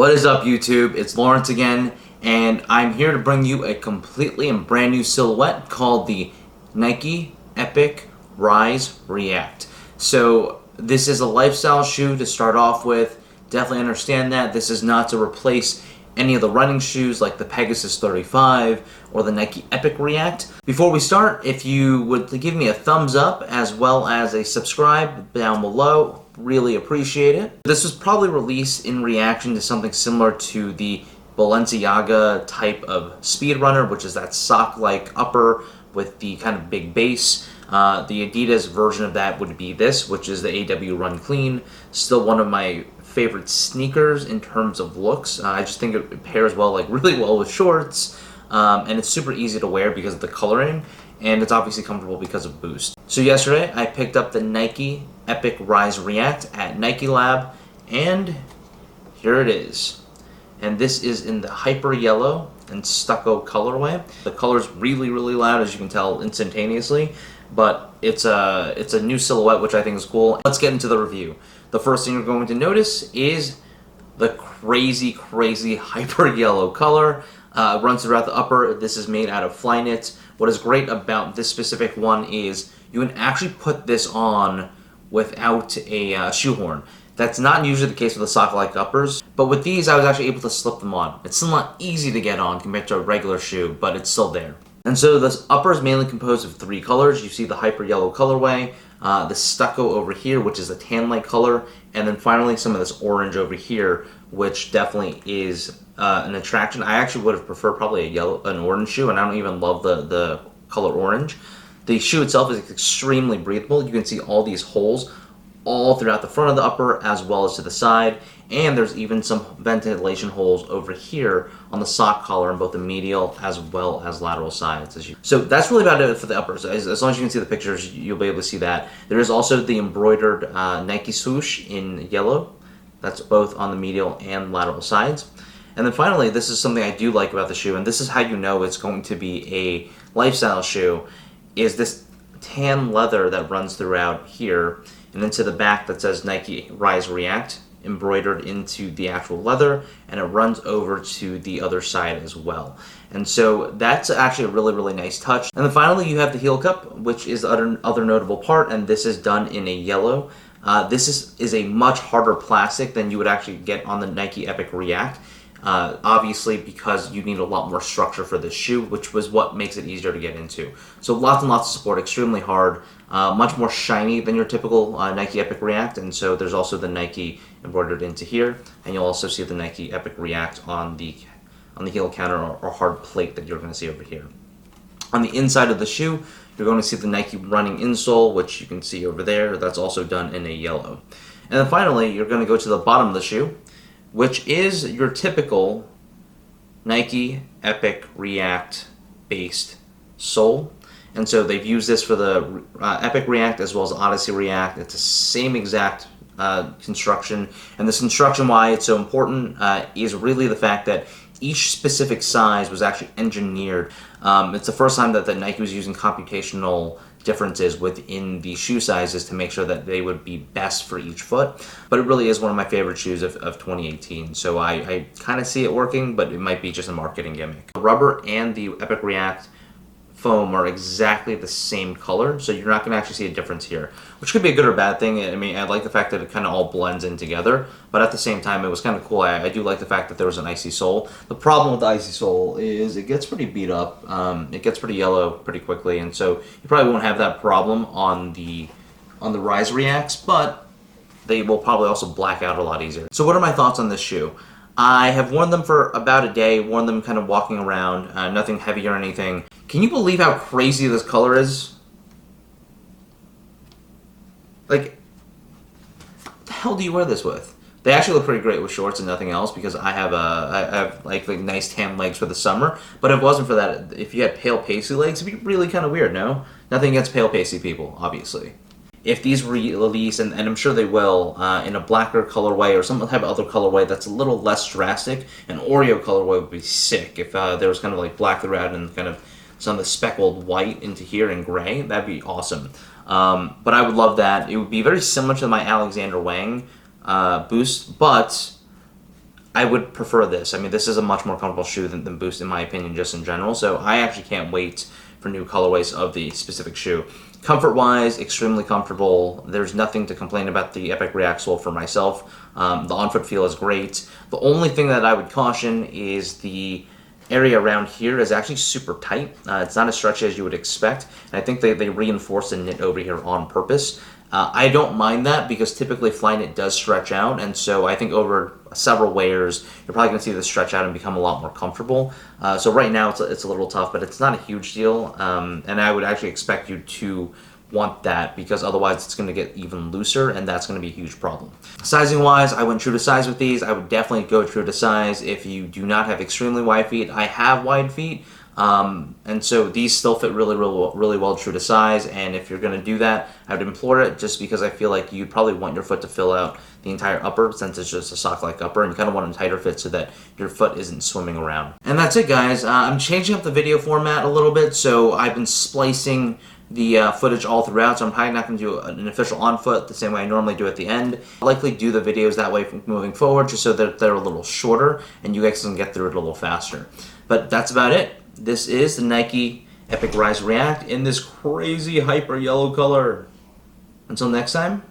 What is up, YouTube? It's Lawrence again, and I'm here to bring you a completely and brand new silhouette called the Nike Epic Rise React. So this is a lifestyle shoe to start off with. Definitely understand that. This is not to replace any of the running shoes like the Pegasus 35 or the Nike Epic React. Before we start, if you would give me a thumbs up as well as a subscribe down below, really appreciate it. This was probably released in reaction to something similar to the Balenciaga type of speed runner, which is that sock-like upper with the kind of big base. The Adidas version of that would be this, which is the AW Run Clean. Still one of my favorite sneakers in terms of looks. I just think it pairs well, really well with shorts, and it's super easy to wear because of the coloring, and it's obviously comfortable because of Boost. So yesterday I picked up the Nike Epic Rise React at Nike Lab, and here it is. And this is in the hyper yellow and stucco colorway. The color's really loud, as you can tell instantaneously, but it's a new silhouette, which I think is cool. Let's get into the review. The first thing you're going to notice is the crazy hyper yellow color. Runs throughout the upper. This is made out of Flyknit. What is great about this specific one is you can actually put this on without a shoehorn. That's not usually the case with the sock-like uppers, but with these I was actually able to slip them on. It's still not easy to get on compared to a regular shoe, but it's still there. And so this upper is mainly composed of 3 colors. You see the hyper yellow colorway, the stucco over here, which is a tan-like color, and then finally some of this orange over here, which definitely is an attraction. I actually would have preferred probably an orange shoe, and I don't even love the color orange. The shoe itself is extremely breathable. You can see all these holes all throughout the front of the upper as well as to the side, and there's even some ventilation holes over here on the sock collar on both the medial as well as lateral sides. So that's really about it for the uppers. As long as you can see the pictures, you'll be able to see that. There is also the embroidered Nike Swoosh in yellow. That's both on the medial and lateral sides. And then finally, this is something I do like about the shoe, and this is how you know it's going to be a lifestyle shoe, is this tan leather that runs throughout here and into the back that says Nike Rise React embroidered into the actual leather, and it runs over to the other side as well. And so that's actually a really nice touch. And then finally you have the heel cup, which is the other notable part, and this is done in a yellow. This is a much harder plastic than you would actually get on the Nike Epic React. Obviously because you need a lot more structure for this shoe, which was what makes it easier to get into. So lots and lots of support, extremely hard, much more shiny than your typical Nike Epic React, and so there's also the Nike embroidered into here, and you'll also see the Nike Epic React on the heel counter or hard plate that you're going to see over here. On the inside of the shoe, you're going to see the Nike running insole, which you can see over there. That's also done in a yellow. And then finally, you're going to go to the bottom of the shoe, which is your typical Nike Epic React based sole. And so they've used this for the Epic React as well as Odyssey React. It's the same exact construction. And this construction, why it's so important, is really the fact that each specific size was actually engineered. It's the first time that the Nike was using computational differences within the shoe sizes to make sure that they would be best for each foot. But it really is one of my favorite shoes of 2018. So I kind of see it working, but it might be just a marketing gimmick. The rubber and the Epic React foam are exactly the same color, so you're not going to actually see a difference here, which could be a good or bad thing. I mean, I like the fact that it kind of all blends in together, but at the same time, it was kind of cool. I do like the fact that there was an icy sole. The problem with the icy sole is it gets pretty beat up. It gets pretty yellow pretty quickly, and so you probably won't have that problem on the Rise Reacts, but they will probably also black out a lot easier. So what are my thoughts on this shoe? I have worn them for about a day, worn them kind of walking around, nothing heavy or anything. Can you believe how crazy this color is? Like, what the hell do you wear this with? They actually look pretty great with shorts and nothing else, because I have like nice tan legs for the summer. But if it wasn't for that, if you had pale pasty legs, it'd be really kind of weird, no? Nothing against pale pasty people, obviously. If these release, and I'm sure they will, in a blacker colorway or some type of other colorway that's a little less drastic, an Oreo colorway would be sick. If there was kind of like black throughout and kind of some of the speckled white into here and gray, that'd be awesome. But I would love that. It would be very similar to my Alexander Wang Boost, but I would prefer this. I mean, this is a much more comfortable shoe than Boost, in my opinion, just in general. So I actually can't wait for new colorways of the specific shoe. Comfort-wise, extremely comfortable. There's nothing to complain about the Epic React sole for myself. The on-foot feel is great. The only thing that I would caution is the area around here is actually super tight. It's not as stretchy as you would expect. And I think they reinforced the knit over here on purpose. I don't mind that because typically Flyknit does stretch out, and so I think over several wears you're probably going to see this stretch out and become a lot more comfortable. So right now it's a little tough, but it's not a huge deal, and I would actually expect you to want that because otherwise it's going to get even looser, and that's going to be a huge problem. Sizing wise, I went true to size with these. I would definitely go true to size if you do not have extremely wide feet. I have wide feet. And so these still fit really well true to size, and if you're going to do that, I would implore it just because I feel like you probably want your foot to fill out the entire upper since it's just a sock-like upper, and you kind of want a tighter fit so that your foot isn't swimming around. And that's it, guys. I'm changing up the video format a little bit, so I've been splicing the footage all throughout, so I'm probably not going to do an official on foot the same way I normally do at the end. I'll likely do the videos that way moving forward just so that they're a little shorter and you guys can get through it a little faster. But that's about it. This is the Nike Epic Rise React in this crazy hyper yellow color. Until next time,